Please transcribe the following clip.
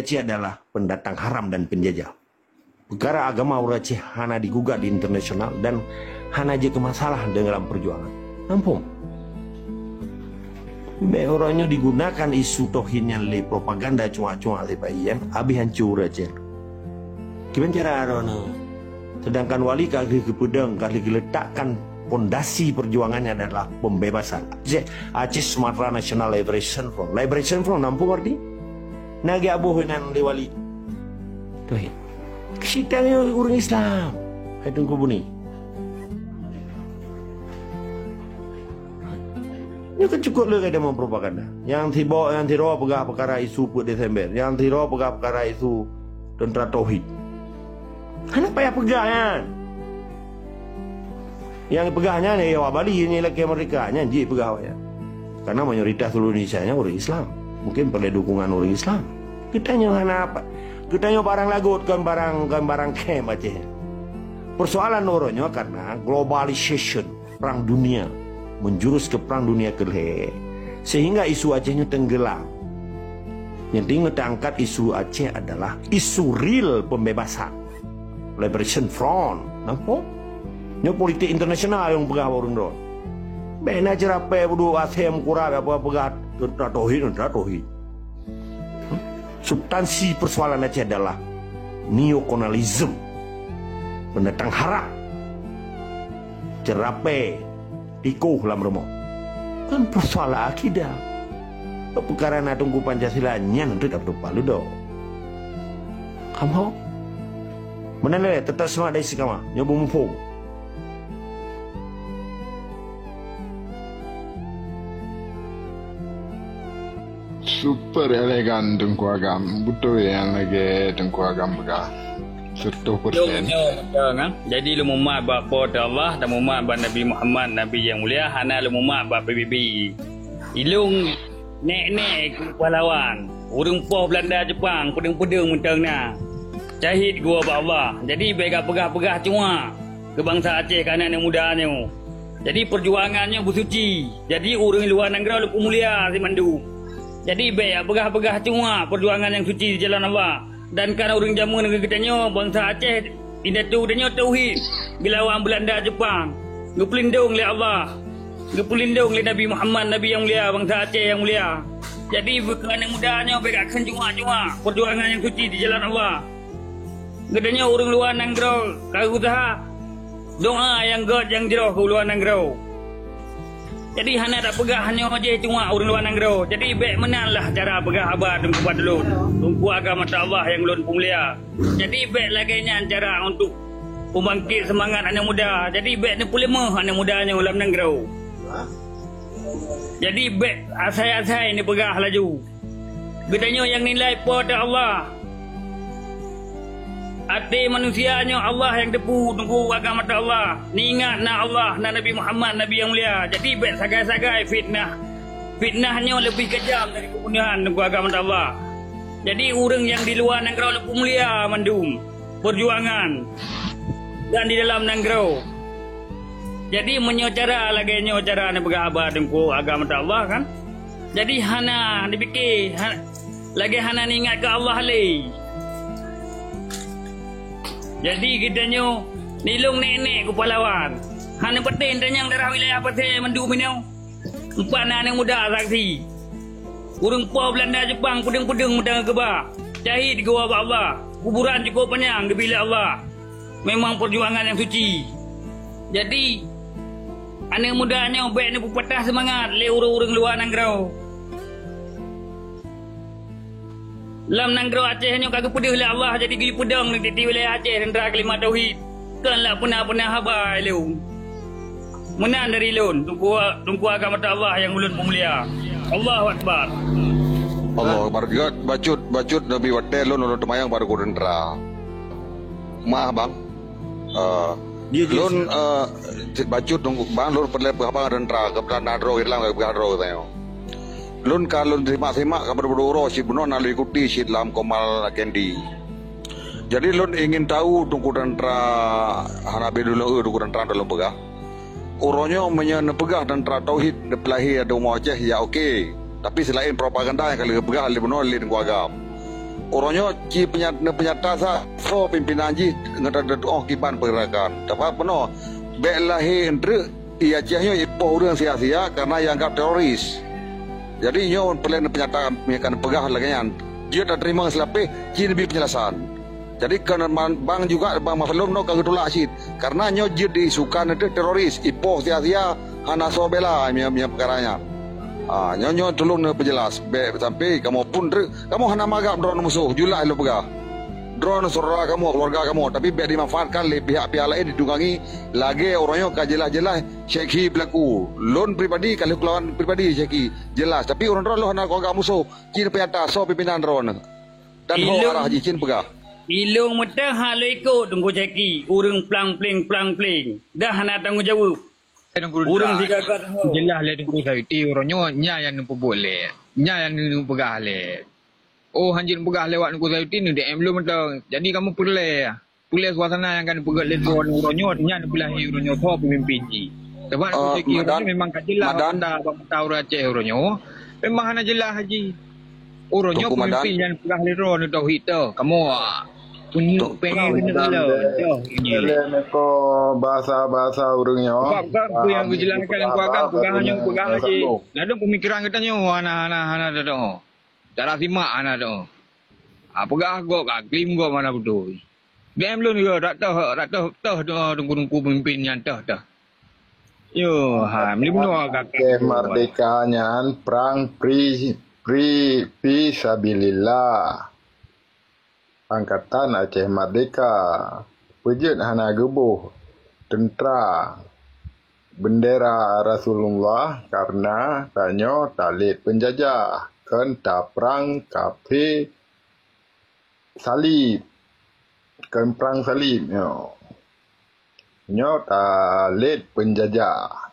Aceh adalah pendatang haram dan penjajah. Perkara agama orang Aceh hana digugat di internasional dan hana je ke masalah dalam perjuangan. Nampung. Orangnya digunakan isu tohinnya le propaganda cuma-cuma le bayan, habis hancur Aceh. Gimana cara orang? Sedangkan wali kali ke pedang, kali letakkan pondasi perjuangannya adalah pembebasan. Aceh Sumatera National Liberation Front. Liberation Front nampung arti? Nagi abuhinan le wali. Tuh. Kita orang Islam. Hai tunggu buni. Ini kan cukup le kada mau propaganda. Yang tiba pegah perkara isu put Desember, yang tiba pegah perkara isu tentera tauhid. Kenapa ya pegahnya? Yang pegahnya ni Jawa Bali ni lagi mereka nya je pegah ya. Karena mayoritas seluruh Indonesia nya orang Islam. Mungkin perlu dukungan orang Islam. Kita hanya apa? Kita hanya barang lagut kan barang kem aja. Persoalan orangnya karena globalization, perang dunia menjurus ke perang dunia kedua, sehingga isu Acehnya tenggelam. Yang tinggal diangkat isu Aceh adalah isu real pembebasan, Liberation Front, nampak? Ini politik internasional yang pegah orang dulu. Bena cerape budu ASEAN kurang apa pegah tentara tauhid. Substansi persoalan Aceh adalah neokolonialisme, pendatang haram, cerape, tikuh dalam rumah. Kan persoalan akidah. Perkara nak tunggu Pancasila nyan nanti dapat palu do. Kamu mana le tetap semangat dari sikama nyoba mufung. Super elegan Tengku Agam, betul yang lagi Tengku Agam begah 100%. Jadi lu mumat bapa Allah dan mumat ba Nabi Muhammad Nabi yang mulia hana lu mumat ba PBB. Ilung nek pahlawan. Urang poh Belanda Jepang pedeng-pedeng mentengna. Syahid gua ba Allah. Jadi bega pegah-pegah cuma ke bangsa Aceh kanan yang mudanya. Jadi perjuangannya bersuci. Jadi urang luar negara lu mulia si mandu. Jadi baik pegah-pegah cuma perjuangan yang suci di jalan Allah. Dan karena orang jamu negeri kitanya bangsa Aceh indah tu dia tauhid. Gelawan Belanda Jepang. Ngepelindung oleh Allah. Ngepelindung oleh Nabi Muhammad Nabi yang mulia bangsa Aceh yang mulia. Jadi kerana mudahnya baik akan cuma perjuangan yang suci di jalan Allah. Gedanya orang luar negara kau usaha doa yang god yang jauh ke luar negara. Jadi hanya tak pegah hanya aja cuma orang luar negara. Jadi baik menanlah cara pegah abad dan kuat dulu. Tumpu agama Allah yang lun mulia. Jadi baik laganya cara untuk membangkit semangat anak muda. Jadi baik ni pulih anak mudanya dalam negara. Jadi baik asai-asai ni pegah laju. Gedanya yang nilai pada Allah. Hati manusianya Allah yang tepu tunggu agama Allah. Ni ingat na Allah na Nabi Muhammad Nabi yang mulia. Jadi baik sagai-sagai fitnah. Fitnahnya lebih kejam dari kemuliaan tunggu agama Allah. Jadi orang yang di luar negara lebih mulia mandum perjuangan dan di dalam negara. Jadi menyocara lagi nyocara ni bergabar tunggu agama Allah kan. Jadi hana dipikir lagi hana ni ingat ke Allah lagi. Jadi kitanya nilung nenek ke pahlawan. Hanya petin tanyang darah wilayah petin mendu minau. Empat anak muda saksi. Urang poh Belanda Jepang pedeng-pedeng medang keba. Syahid ke wabah Allah. Kuburan cukup panjang di bilik Allah. Memang perjuangan yang suci. Jadi anak mudanya baik ni patah semangat le urang-urang luar negara. Dalam negara Aceh hanya kagak pedih oleh Allah jadi pergi pedang di wilayah Aceh tentera kelima tauhid. Kanlah pernah habai lu. Menan dari lun tunggu agama Allah yang ulun pemulia. Allahu Akbar. Allah Akbar. Bacut Nabi Watte lun temayang baru ku tentera. Maaf bang. Lun bacut tunggu bang lun perlu apa tentera kebetulan nadro hilang ke hadro katanya. Lun kalau simak kabar berdoro si benar nak ikuti si dalam komal kendi. Jadi lun ingin tahu tunggu tentera Hanabi dulu tunggu tentera dalam pegah. Orangnya menyepegah tentera tauhid depelahi ada umur Aceh ya okey. Tapi selain propaganda yang kali pegah li benar li tunggu agam. orangnya ci penyata sa so pimpinan ji ngata oh kiban pergerakan tapi penuh belahi entre ia ciahnya ipo orang sia-sia karena yang anggap teroris jadi nyo pelayan penyataan menyakan pegah lagi dia tak terima selape ji lebih penjelasan jadi karena bang juga bang Maflum no kagak tolak asid karena nyo ji disukan itu teroris ipo sia-sia hana so bela mia perkaranya nyo tolong ne penjelas sampai kamu pun kamu hana magap drone musuh julah lo pegah drone saudara kamu keluarga kamu tapi biar dimanfaatkan oleh pihak-pihak lain didugangi lagi orangnya jelas-jelas Syekhi pelaku loan pribadi kalau kelawan pribadi Syekhi jelas tapi orang drone lo hana keluarga musuh cin pihak so pimpinan drone dan ho arah cin pegah ilung mudah halo ikut tunggu Syekhi urang plang-pling dah hana tanggungjawab urang tiga kat jelas le tunggu saiti orangnya nya yang nampu boleh nya yang nampu pegah le oh hanjin pegah lewat tunggu saiti ni DM lu mentang jadi kamu pulih suasana yang kan pegah le orangnya nya belahi orangnya so pemimpin ji sebab Syekhi orangnya memang kajelah anda tahu Aceh orangnya memang hana jelas haji orangnya pemimpin yang pegah le ron tauhid tu kamu punyuk pengen lo ko bahasa urangnya apa yang dijelaskan yang pegang haji ada pemikiran kita nyo ana dah cara simak ana dah pegah go klaim go mana betul game lu ni dak tahu tunggu pemimpin yang dah yo meli benar kakek merdekanya perang fisabilillah Angkatan Aceh Merdeka pejut hana gebuh tentera bendera Rasulullah karena tanyo talit penjajah kan perang kafe salib kan perang salib nyo talit penjajah